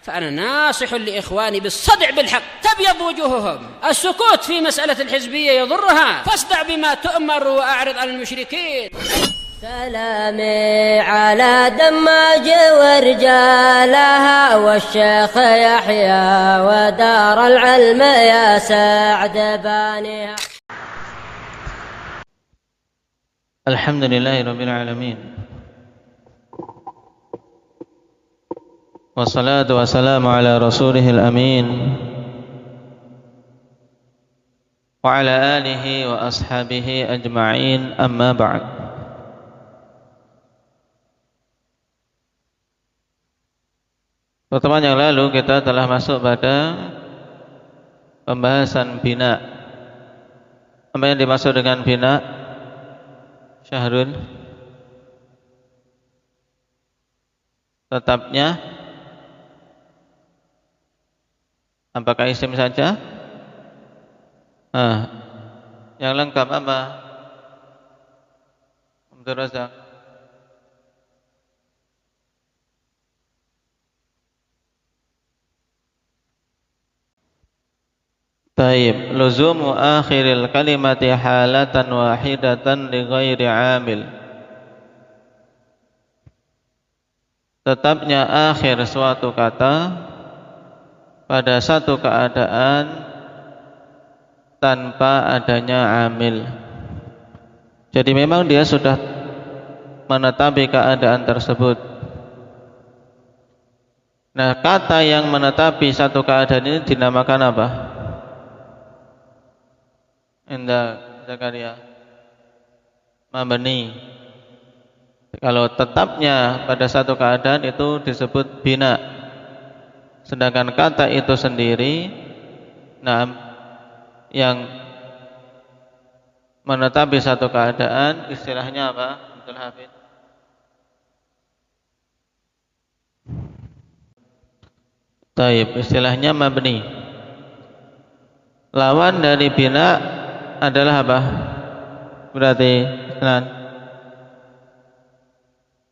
فأنا ناصح لإخواني بالصدع بالحق تبيض وجوههم. السكوت في مسألة الحزبية يضرها، فاصدع بما تؤمر وأعرض عن المشركين. سلامي على دماج ورجالها والشيخ يحيى ودار العلم يا سعد بانيها. الحمد لله رب العالمين، والصلاة والسلام على رسوله الأمين وعلى آله وأصحابه أجمعين. أما بعد. Pertemuan yang lalu kita telah masuk pada pembahasan bina. Apa yang dimaksud dengan bina? Syahrul, tetapnya apakah isim saja? Yang lengkap apa? Abdul Razak. Taib, luzumu akhiril kalimati halatan wahidatan li ghairi amil. Tetapnya akhir suatu kata pada satu keadaan tanpa adanya amil. Jadi memang dia sudah menetapi keadaan tersebut. Nah, kata yang menetapi satu keadaan ini dinamakan apa? Indah Zakaria, mabni. Kalau tetapnya pada satu keadaan itu disebut bina. Sedangkan kata itu sendiri, yang menetapi satu keadaan istilahnya apa? Abdul Hafid. Taib, istilahnya mabni. Lawan dari bina adalah apa? Berarti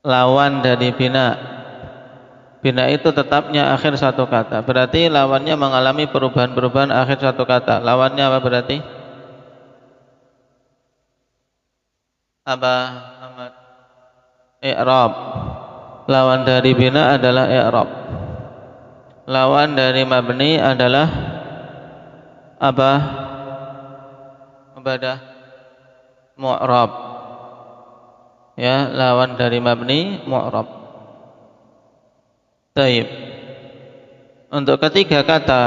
lawan dari bina. Bina itu tetapnya akhir satu kata. Berarti lawannya mengalami perubahan-perubahan akhir satu kata. Lawannya apa berarti? Apa? Ahmad. I'rab. Lawan dari bina adalah i'rab. Lawan dari mabni adalah apa? Mubadah, mu'rab. Ya, lawan dari mabni mu'rab. Taib. Untuk ketiga kata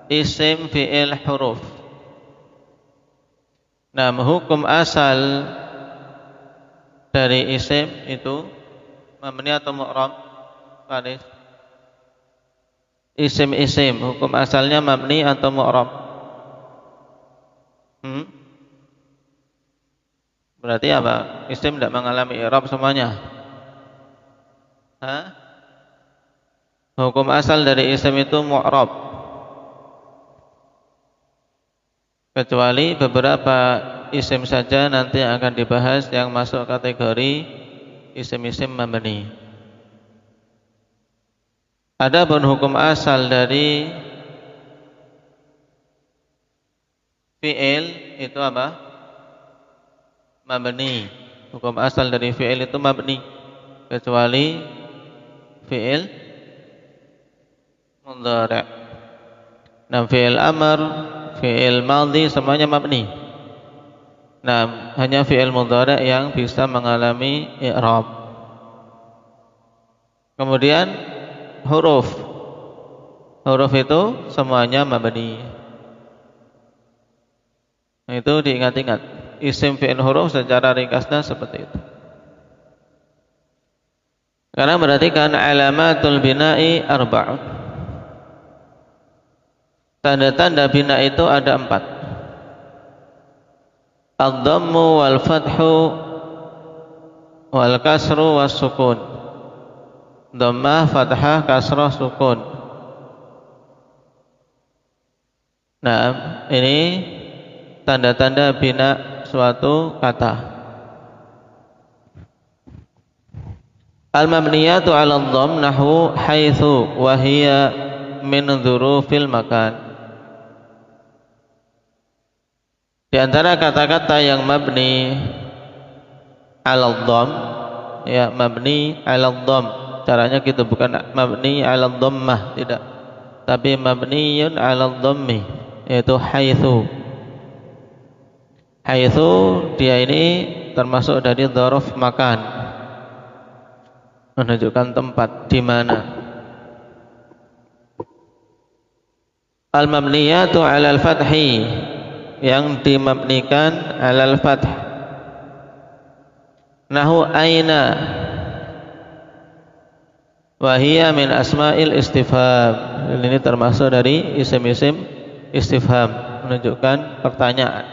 isim, fi'il, huruf. Nah, hukum asal dari isim itu mabni atau mu'rab? Faris. Isim-isim hukum asalnya mabni atau mu'rab? Berarti apa? Isim tidak mengalami i'rab semuanya. Hukum asal dari isim itu mu'rab, kecuali beberapa isim saja nanti akan dibahas yang masuk kategori isim-isim mabni. Adapun hukum asal dari fi'il itu apa? Mabni. Hukum asal dari fi'il itu mabni, kecuali fi'il mudhari'. Nah, fi'il amr, fi'il madhi semuanya mabni. Nah, hanya fi'il mudhari' yang bisa mengalami i'rab. Kemudian huruf. Huruf itu semuanya mabni. Nah, itu diingat-ingat. Isim, fi'il, huruf secara ringkasnya seperti itu. Karena berarti kan alamatul bina'i arba'un. Tanda-tanda bina itu ada 4. Ad-dhammu wal fathu wal kasru was sukun. Dhammah, fathah, kasrah, sukun. Nah, ini tanda-tanda bina suatu kata. Al-mabniyatu 'ala dhamm nahwu haitsu wa hiya min dzurufil makan. Di antara kata-kata yang mabni 'ala dhamm, ya mabni 'ala dhamm. Caranya gitu, bukan mabni 'ala dhammah, tidak. Tapi mabniyun 'ala dhammi, yaitu haitsu. Haitsu dia ini termasuk dari dzaraf makan, menunjukkan tempat di mana. Al-mabniyatu 'alal fathi, yang dimabnikan 'alal fath. Nahu aina wa hiya min asma'il istifham. Ini termasuk dari isim-isim istifham, menunjukkan pertanyaan.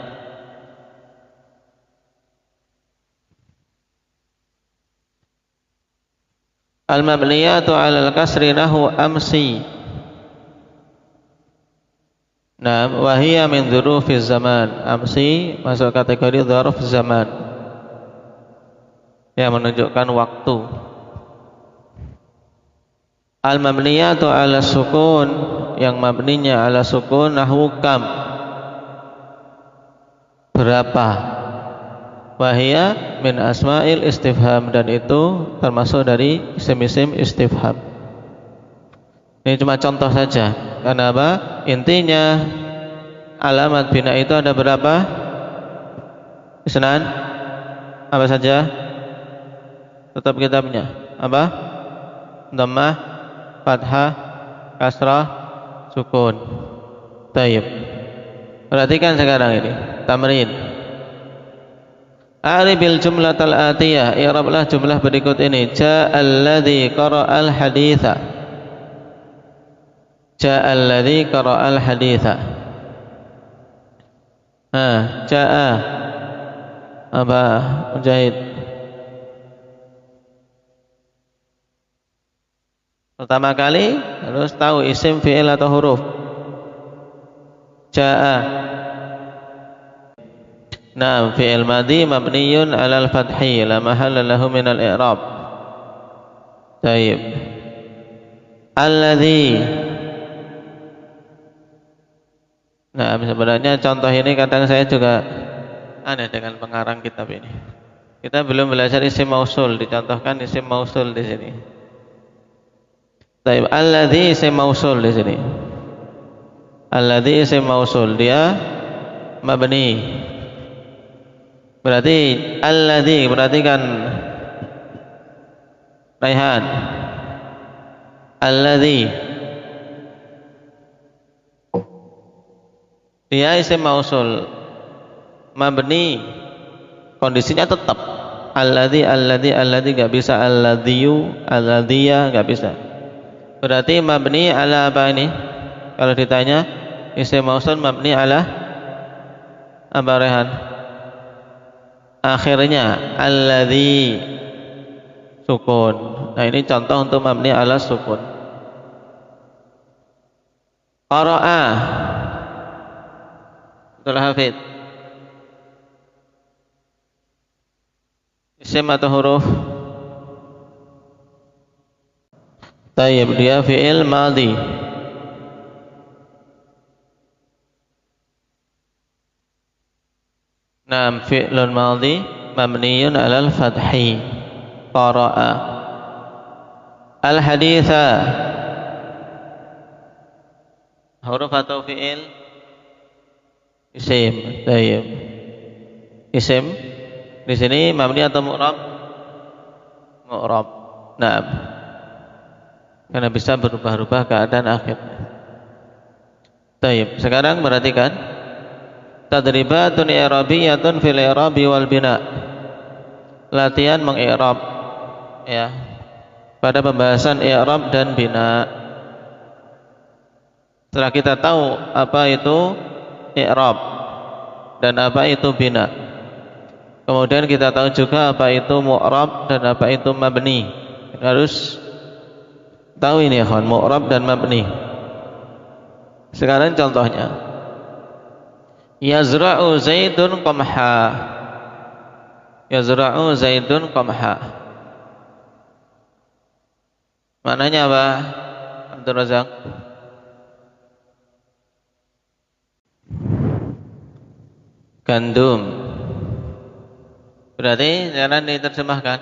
Al-mabniyatu 'alal kasri nahu amsi. Nah, wa hiya min dzurufil zaman. Amsi masuk kategori dzaruf zaman, yang menunjukkan waktu. Al-mabniyatu 'ala sukun, yang mabninya 'ala sukun nahu kam, berapa. Wahia min asma'il istifham, dan itu termasuk dari isim-isim istifham. Ini cuma contoh saja. Karena apa? Intinya alamat bina itu ada berapa? Isnan? Apa saja? Tetap kitabnya. Apa? Dhammah, fathah, kasrah, sukun. Tayyib. Perhatikan sekarang ini tamrin. A'ribil jumlatal atiyah, i'rablah jumlah berikut ini. Ja'alladzi qara'al haditha. Ja'alladzi qara'al haditha. Ja'a apa? Mujahid. Pertama kali harus tahu isim, fi'il atau huruf. Ja'a. Naam, fi'il madhi mabniyun 'alal fathi la mahalla lahu minal i'rab. Baik. Alladzi. Nah, sebenarnya contoh ini kadang saya juga aneh dengan pengarang kitab ini. Kita belum belajar isim mausul, dicontohkan isim mausul di sini. Baik, alladzi isim mausul di sini. Alladzi isim mausul, dia mabni. Berarti alladzi, perhatikan Raihan. Alladzi, dia isim mausul mabni, kondisinya tetap alladzi, enggak bisa alladziyu, alladziya, enggak bisa. Berarti mabni ala apa ini? Kalau ditanya isim mausul mabni ala apa, Rehan? Akhirnya alladzi sukun. Nah, ini contoh untuk mabni ala sukun. Qara'a, betul hafid? Isim atau huruf? Tayyib, dia fi'il madhi. Naam, fi'lun madhi mabniyun 'alal fathi. Qara'a. Al-haditha, huruf atau fi'il? Isim. Tayyib. Isim di sini mabni atau mu'rab? Mu'rab. Naam. Karena bisa berubah-ubah keadaan akhirnya. Tayyib. Sekarang perhatikan. Tadribatun i'rabiyatun fil i'rabi wal bina. Latihan mengi'rab, ya, pada pembahasan i'rab dan bina. Setelah kita tahu apa itu i'rab dan apa itu bina, kemudian kita tahu juga apa itu mu'rab dan apa itu mabni. Harus tahu ini ya kawan, mu'rab dan mabni. Sekarang contohnya, yazra'u zaidun qamha. Yazra'u zaidun qamha. Maknanya apa? Abdul Razak. Gandum. Berarti jangan diterjemahkan.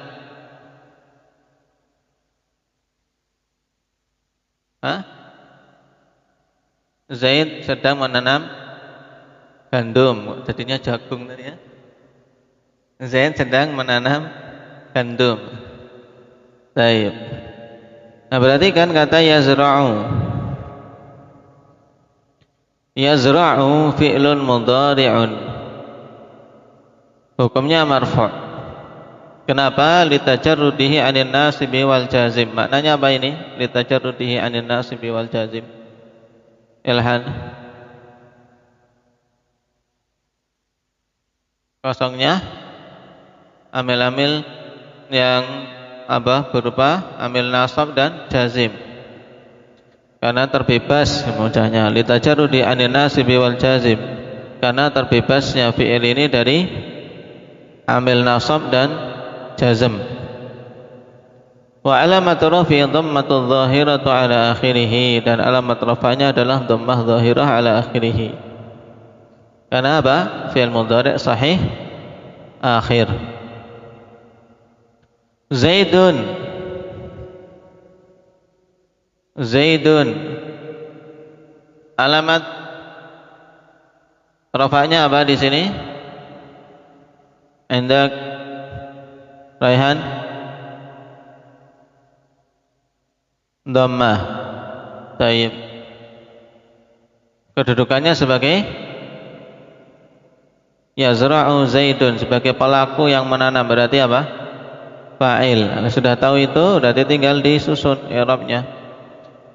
Hah? Zaid sedang menanam gandum. Jadinya jagung tadi ya. Zaid sedang menanam gandum. Baik. Nah, berarti kan kata yazra'u. Yazra'u fi'lun mudhari'un. Hukumnya marfu'. Kenapa? Litajarrudihi 'anil nasibi wal jazim. Maknanya apa ini? Litajarrudihi 'anil nasibi wal jazim. Ilhan. Kosongnya amil-amil yang apa? Berupa amil nasab dan jazim. Karena terbebas kemudiannya litajarrudi 'anil nasibi wal jazim. Karena terbebasnya fi'il ini dari amil nasab dan jazm. Wa alamat rafi dhammatul zahiratu ala akhirih, dan alamat rafa'nya adalah dhammah zahirah ala akhirih. Karena apa? Fi'il mudhari' sahih akhir. Zaidun. Zaidun. Alamat rafa'nya apa di sini? Indak Raihan? Dhammah. Taib. Kedudukannya sebagai yazra'u Zaidun, sebagai pelaku yang menanam. Berarti apa? Fa'il. Anda sudah tahu itu, berarti tinggal disusun i'rabnya.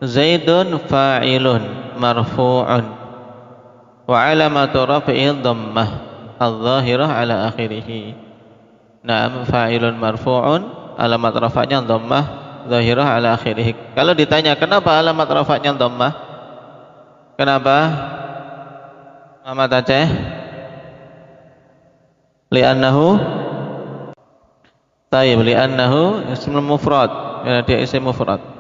Zaidun fa'ilun marfu'un wa 'alamatu raf'ihi dhammah adh-dhahirah 'ala akhirih. Naam, fa'ilun marfu'un, alamat rafa'nya dhammah dhahirah 'ala akhirih. Kalau ditanya kenapa alamat rafa'nya dhammah? Kenapa? Muhammad Aceh? Li'annahu taib, li'annahu ismul mufrad. Ya, dia isim mufrad.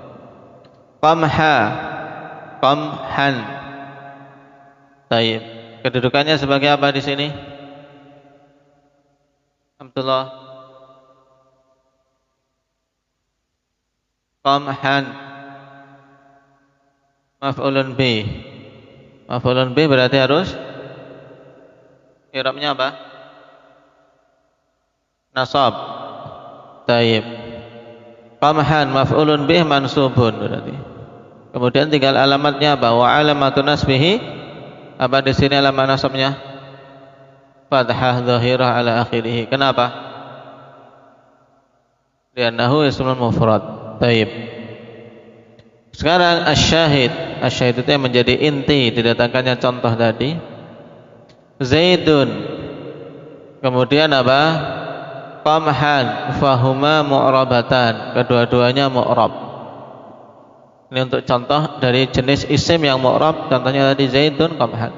Qamha, qamhan. Taib. Kedudukannya sebagai apa di sini? Abdullah. Qamhan. Maf'ulun bi. Maf'ulun bi berarti harus i'rabnya apa? Nasab. Taib. Qamhan maf'ulun bih mansubun berarti. Kemudian tinggal alamatnya apa? Wa alamatun nasbihi, apa di sini alamat nasabnya? Fathah dhahirah ala akhirih. Kenapa? Li'annahu ismul mufrad. Taib. Sekarang asyahid. Asyahid itu yang menjadi inti didatangkannya contoh tadi. Zaidun. Kemudian apa? Qamhan fahuma mu'rabatan. Kedua-duanya mu'rab. Ini untuk contoh dari jenis isim yang mu'rab. Contohnya tadi Zaidun, qamhan.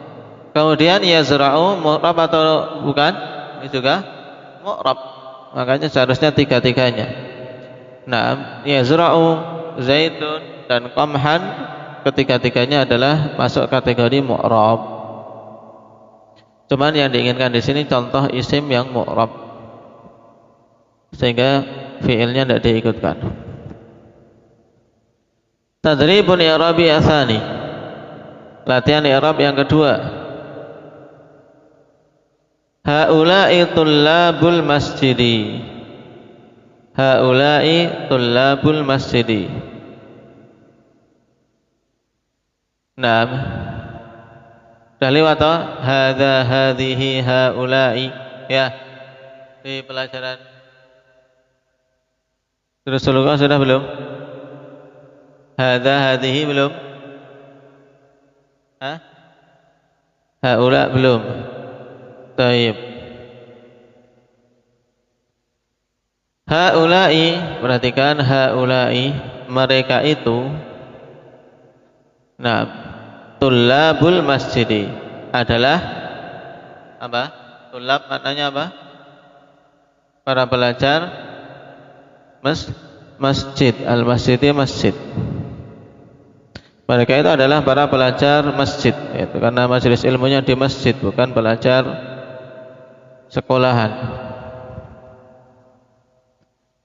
Kemudian yazra'u mu'rab atau bukan? Ini juga mu'rab. Makanya seharusnya tiga-tiganya. Nah, yazra'u, Zaidun dan qamhan, ketiga-tiganya adalah masuk kategori mu'rab. Cuman yang diinginkan di sini contoh isim yang mu'rab, sehingga fi'ilnya tidak diikutkan. Tadribun i'rabi atsani. Latihan i'rab yang kedua. Haula'i tullabul masjidi. Haula'i tullabul masjidi. Naam. Sudah lewat toh? Hadza hadhihi haula'i. Ya. Di pelajaran Rasulullah sudah belum? Hadza hadhihi belum? Hah? Haula belum. Taib. Haula'i, perhatikan haula'i, mereka itu. Nah, tullabul masjidi adalah apa? Tullab maknanya apa? Para pelajar masjid. Al-masjidi masjid. Mereka itu adalah para pelajar masjid, yaitu karena majelis ilmunya di masjid, bukan pelajar sekolahan.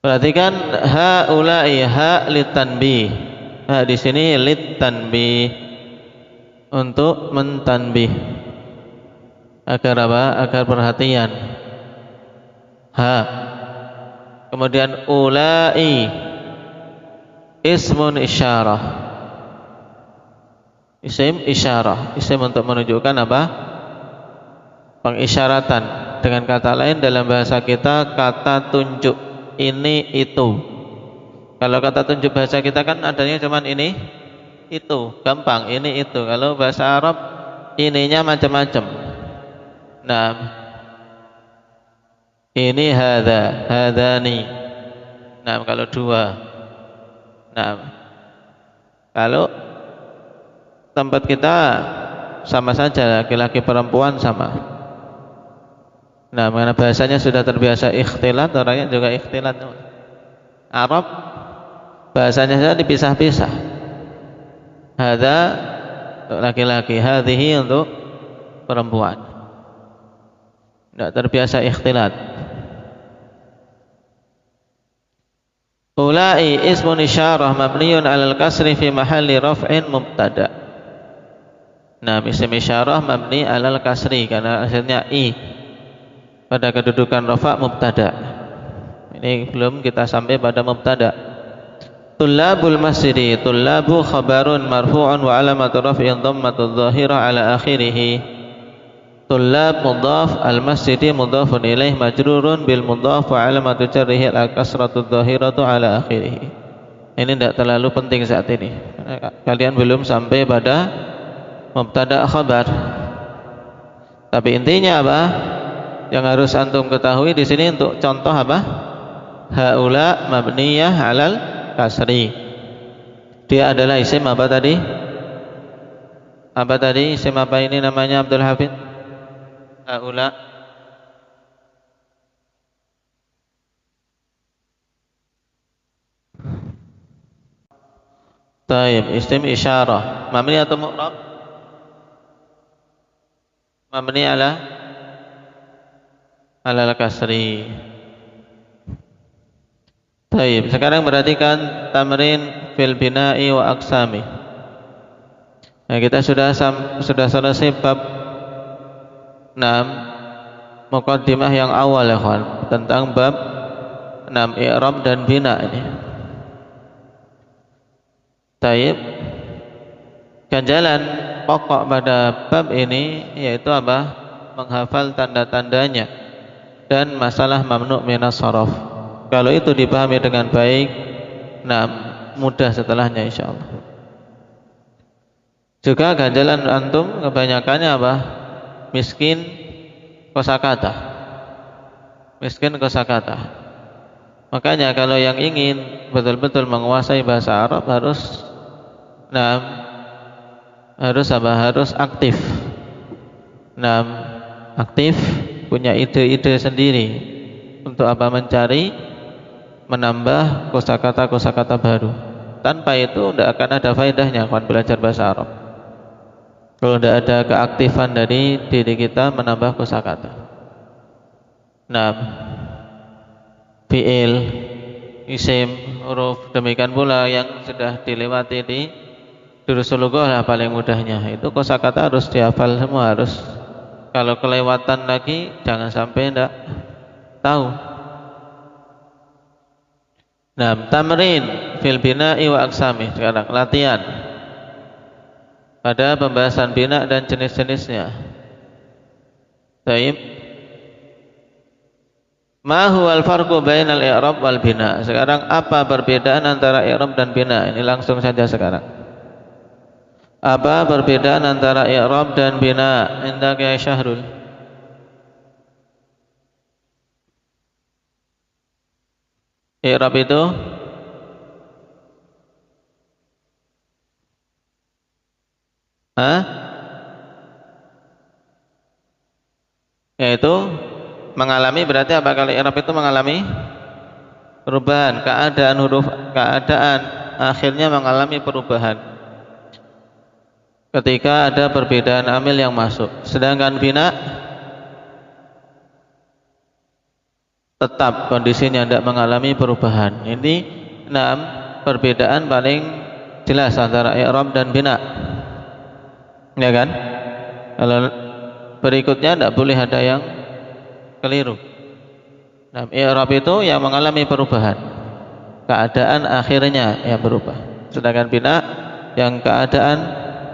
Perhatikan haula'i, ha litanbih. Ha di sini litanbih, untuk mentanbih. Agar apa? Agar perhatian. Ha. Kemudian ula'i ismun isyarah. Isim isyarah, isim untuk menunjukkan apa? Pengisyaratan. Dengan kata lain dalam bahasa kita kata tunjuk, ini itu. Kalau kata tunjuk bahasa kita kan adanya cuman ini itu, gampang, ini itu. Kalau bahasa Arab ininya macam-macam. Nah, ini hadza, hadzani. Nah, kalau dua. Nah, kalau tempat kita sama saja, laki-laki perempuan sama. Nah, karena bahasanya sudah terbiasa ikhtilat, orangnya juga ikhtilat. Arab bahasanya saja dipisah-pisah. Hadza untuk laki-laki, hadhihi untuk perempuan. Tidak terbiasa ikhtilat. Ulai ismun isyarah mabniyun 'alal kasri fi mahalli raf'in mubtada'. Nah, isim isyarah mabni 'alal kasri karena asalnya i, pada kedudukan rafa' mubtada. Ini belum kita sampai pada mubtada. Tullabul masjidi, tullabu khabarun marfu'un wa 'alamatu raf'in dhammatudz dhahirah 'ala akhirih. Tullab mudhaf, al masjidi mudhafun ilaih majrurun bil mudhaf wa 'alamatu jarrihi al kasratudz dhahiratu 'ala akhirih. Ini tidak terlalu penting saat ini. Kalian belum sampai pada mubtada khabar. Tapi intinya apa? Yang harus antum ketahui di sini untuk contoh apa? Haula mabniyah 'alal kasri. Dia adalah isim apa tadi? Apa tadi? Isim apa ini namanya Abdul Hafid? Haula. Taib, isim isyarah. Mabni atau mu'rab? Mabni ala al-kasri. Taib. Sekarang perhatikan tamrin fil bina'i wa aqsami. Nah, kita sudah selesai bab 6 muqaddimah yang awal ya kawan, tentang bab 6 i'rab dan bina ini. Taib. Ganjalan pokok pada bab ini yaitu apa? Menghafal tanda-tandanya dan masalah mamnu' minas sharaf. Kalau itu dipahami dengan baik, nah mudah setelahnya insyaallah. Juga ganjalan antum kebanyakannya apa? Miskin kosakata. Miskin kosakata. Makanya kalau yang ingin betul-betul menguasai bahasa Arab harus harus aktif. Aktif, punya ide-ide sendiri untuk apa? Mencari, menambah kosakata-kosakata baru. Tanpa itu tidak akan ada faedahnya kawan belajar bahasa Arab. Kalau tidak ada keaktifan dari diri kita menambah kosakata. Fi'il, isim, huruf, demikian pula yang sudah dilewati di durusul lughah lah paling mudahnya. Itu kosakata harus dihafal semua, harus. Kalau kelewatan lagi jangan sampai tidak tahu. Tamrin fil bina'i wa aqsami. Sekarang latihan pada pembahasan bina dan jenis-jenisnya. Baik. Ma huwal farqu bainal i'rab wal bina. Sekarang apa perbedaan antara i'rab dan bina? Ini langsung saja sekarang. Apa perbedaan antara i'rab dan bina? Indak ya Syahrul. I'rab itu yaitu mengalami, berarti apa kalau i'rab itu mengalami? perubahan, keadaan akhirnya mengalami perubahan ketika ada perbedaan amil yang masuk. Sedangkan bina tetap kondisinya tidak mengalami perubahan. Ini 6 perbedaan paling jelas antara i'rab dan bina, ya kan? Kalau berikutnya tidak boleh ada yang keliru. Nah, i'rab itu yang mengalami perubahan, keadaan akhirnya yang berubah. Sedangkan bina yang keadaan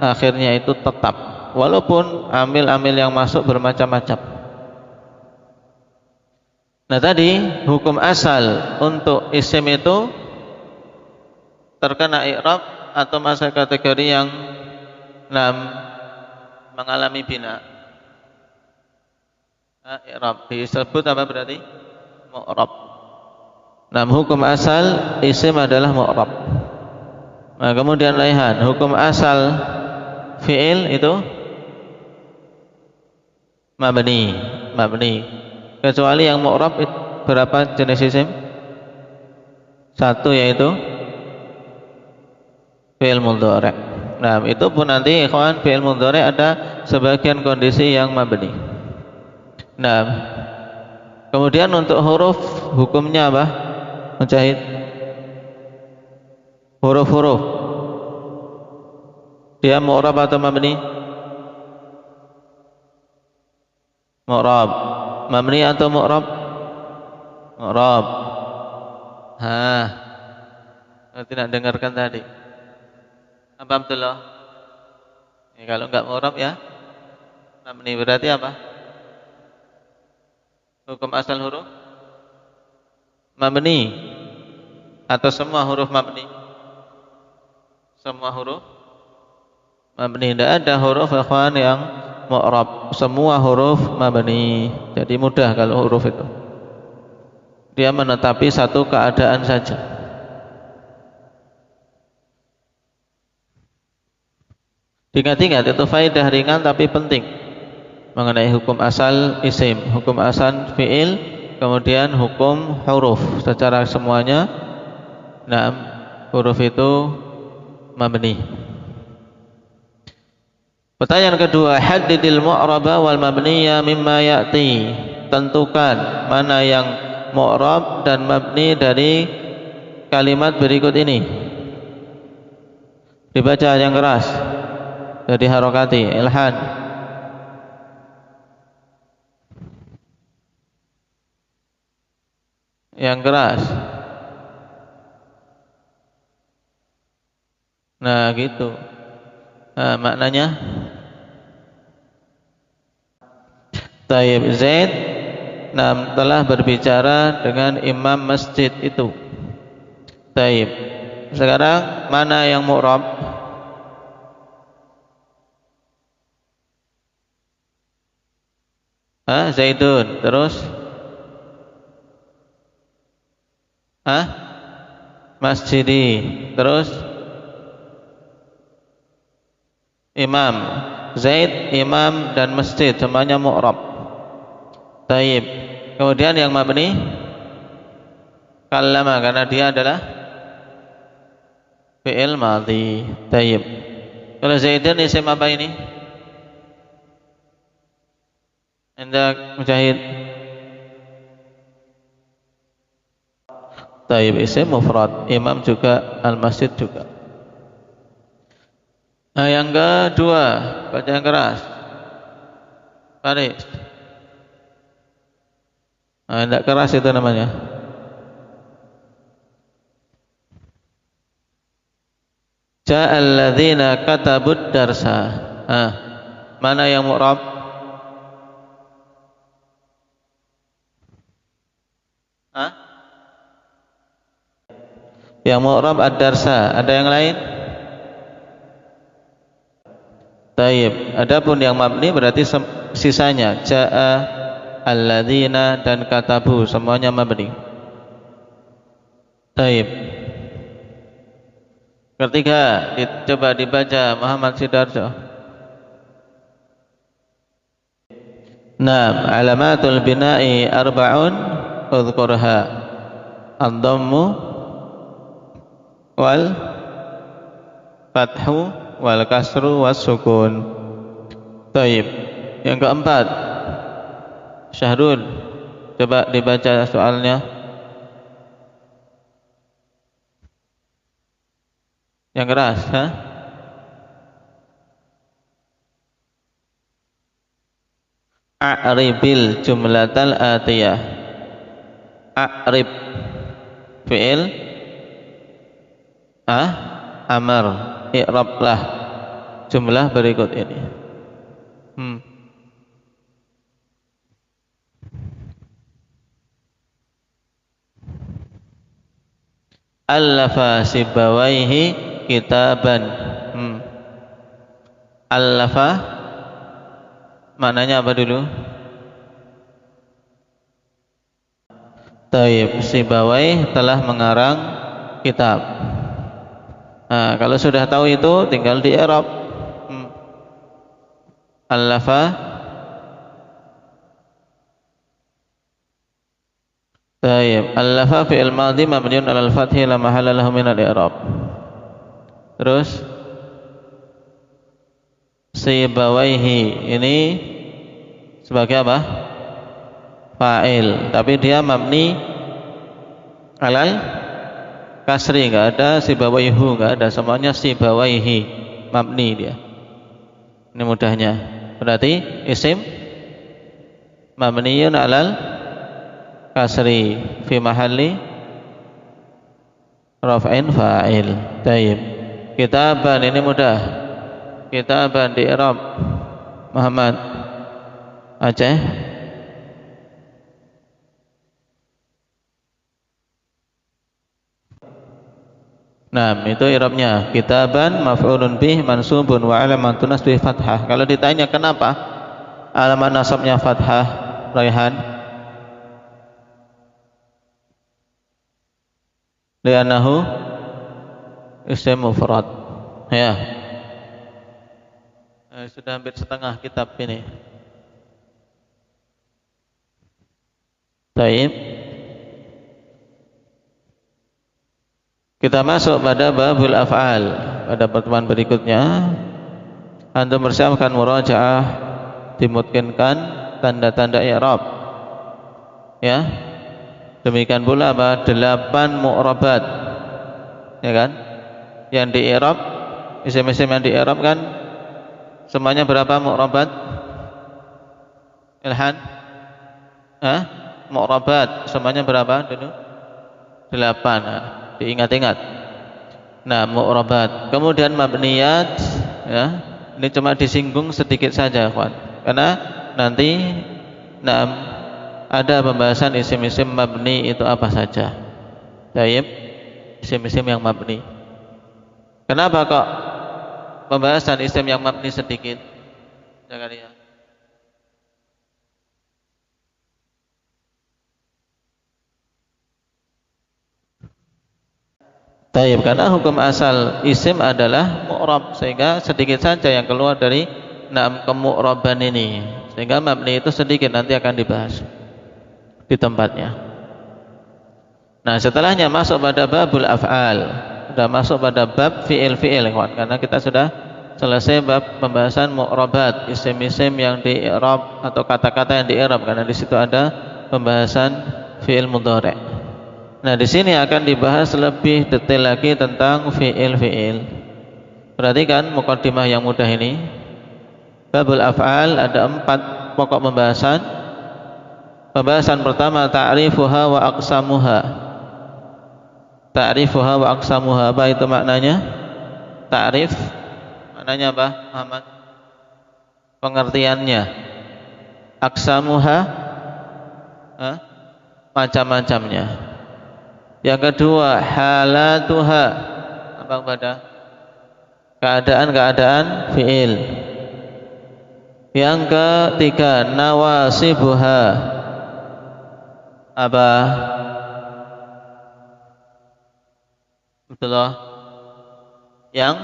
akhirnya itu tetap, walaupun amil-amil yang masuk bermacam-macam. Nah, tadi hukum asal untuk isim itu terkena i'rab atau masuk kategori yang mengalami bina. I'rab disebut apa berarti? Mu'rab. Nah, hukum asal isim adalah mu'rab. Nah, kemudian laihan, hukum asal fi'il itu mabni. Kecuali yang mu'rab berapa jenis isim? 1, yaitu fi'il mudhari'. Nah, itu pun nanti ikhwan fi'il mudhari' ada sebagian kondisi yang mabni. Nah, kemudian untuk huruf hukumnya apa? Mujahid. Huruf-huruf dia mu'rab atau mabni? Mu'rab. Mabni atau mu'rab? Mu'rab. Tidak dengarkan tadi. Apa Abdullah? Kalau enggak mu'rab ya mabni, berarti apa? Hukum asal huruf mabni atau semua huruf mabni? Semua huruf mabni. Tidak ada huruf ikhwan yang mu'rab, semua huruf mabni. Jadi mudah kalau huruf itu, dia menetapi satu keadaan saja. Ingat-ingat, itu faedah ringan tapi penting mengenai hukum asal isim, hukum asal fi'il, kemudian hukum huruf. Secara semuanya huruf itu mabni. Pertanyaan kedua, haddidil mu'raba wal mabniya mimma ya'ti. Tentukan mana yang mu'rab dan mabni dari kalimat berikut ini. Dibaca yang keras, jadi harokati, ilhan. Yang keras. Nah, gitu. Nah, maknanya Tayyib Zaid telah berbicara dengan imam masjid itu. Tayyib. Sekarang mana yang mu'rab? Zaidun. Terus masjidi. Terus imam. Zaid, imam dan masjid semuanya mu'rab. Tayyib. Kemudian yang mabni kallama, karena dia adalah fi'il madhi. Tayyib. Kalau Zaidun isim apa ini? Hendak Mujahid. Tayyib isim mufrad. Imam juga, al-masjid juga. Nah, yang kedua, baca yang keras. Faris. Nah, tidak keras itu namanya. Ja'al ladzina katabud darsa. Mana yang mu'rab? Yang mu'rab ad-darsa. Ada yang lain? Tayyib. Adapun yang mabni berarti sisanya ja'a, alladzina dan katabu semuanya mabni. Tayyib. Ketiga, coba dibaca Muhammad Sidarjo. Naam, alamatul bina'i arba'un udhkurha. ad-dhammu wal fathu wal kasru was sukun. Taib. Yang keempat, Syahrul, coba dibaca soalnya. Yang keras, ha? A'ribil jumlatal atiyah. A'rib fi'il amar, i'rablah jumlah berikut ini. Allafa Sibawaihi kitaban. Allafa maknanya apa dulu? Taib, Sibawai telah mengarang kitab. Nah, kalau sudah tahu itu tinggal di i'rab. Allafa taib, allafa fi'il madhi mabniun 'alal fathi la mahalla lahu min al-i'rab. Terus Sibawaihi ini sebagai apa? Fa'il, tapi dia mabni alal kasri, enggak ada Sibawaihu, enggak ada, semuanya Sibawaihi, mabni dia. Ini mudahnya. Berarti isim mabniyun alal kasri fi mahalli raf'in fa'il. Taib. Kitaban ini mudah. Kitaban di i'rab. Muhammad Aceh. Nah, itu i'rabnya. Kitaban maf'ulun bih mansubun wa alamatun nasbih fathah. Kalau ditanya kenapa alamat nasabnya fathah, Raihan? Li'annahu isim mufrad. Ya. Sudah hampir setengah kitab ini. Baik. Kita masuk pada babul af'al. Pada pertemuan berikutnya antum persiapkan murajaah, dimungkinkan tanda-tanda i'rab. Ya. Demikian pula apa? 8 mu'rabat. Ya kan? Yang di i'rab, isim-isim yang di i'rab kan semuanya berapa mu'rabat? Ilhan? Mu'rabat semuanya berapa dulu? 8. Nah, diingat-ingat. Nah, mu'rabat. Kemudian mabniyat, ya. Ini cuma disinggung sedikit saja, kawan. Karena nanti ada pembahasan isim-isim mabni itu apa saja. Taib, isim-isim yang mabni. Kenapa kok pembahasan isim yang mabni sedikit? Jangan ya. Taib, karena hukum asal isim adalah mu'rab, sehingga sedikit saja yang keluar dari kemu'raban ini, sehingga mabni itu sedikit, nanti akan dibahas di tempatnya. Nah, setelahnya masuk pada babul af'al, sudah masuk pada bab fi'il-fi'il, karena kita sudah selesai bab pembahasan mu'rabat, isim-isim yang di i'rab atau kata-kata yang di i'rab, karena di situ ada pembahasan fi'il mudhari'. Nah, di sini akan dibahas lebih detail lagi tentang fi'il-fi'il. Perhatikan muqaddimah yang mudah ini. Babul af'al ada 4 pokok pembahasan. Pembahasan pertama ta'rifuha wa aqsamuha. Ta'rifuha wa aqsamuha, apa itu maknanya? Ta'rif maknanya apa, Muhammad? Pengertiannya. Aqsamuha macam-macamnya. Yang kedua halatuha, apa pada keadaan-keadaan fi'il. Yang ketiga nawasibuha, apa? Betul. Yang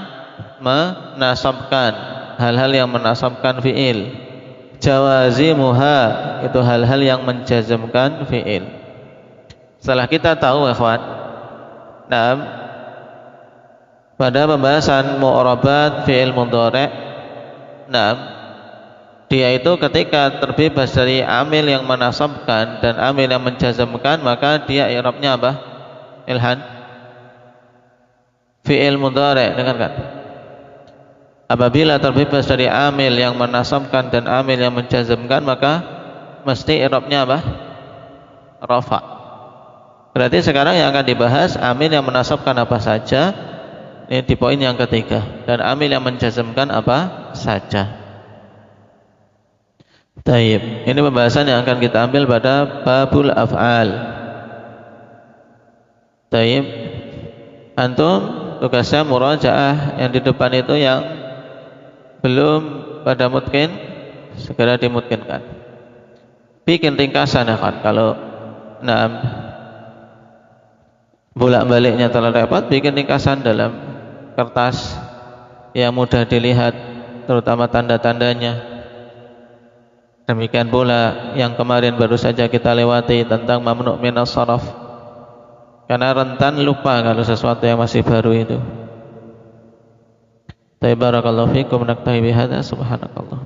menasabkan, hal-hal yang menasabkan fi'il. Jawazimuha, itu hal-hal yang menjazmkan fi'il. Setelah kita tahu ikhwan, nah, pada pembahasan mu'rabat fi'il mudhari', nah, dia itu ketika terbebas dari amil yang menasabkan dan amil yang menjazmkan, maka dia i'rabnya apa? Ilhan fi'il mudhari', dengarkan. Apabila terbebas dari amil yang menasabkan dan amil yang menjazmkan, maka mesti i'rabnya apa? Rafa'. Berarti sekarang yang akan dibahas amil yang menasabkan apa saja. Ini di poin yang ketiga. Dan amil yang menjazmkan apa saja. Taib. Ini pembahasan yang akan kita ambil pada babul af'al. Taib. Antum tugasnya murajaah yang di depan itu yang belum pada mutkin segera dimutkinkan. Bikin ringkasan ya kan. Kalau bolak-baliknya terlalu repot, bikin ringkasan dalam kertas yang mudah dilihat, terutama tanda-tandanya. Demikian pula yang kemarin baru saja kita lewati tentang mamnu' minas saraf, karena rentan lupa kalau sesuatu yang masih baru itu. Barakallahu fikum, naktahi bihadza, subhanakallah.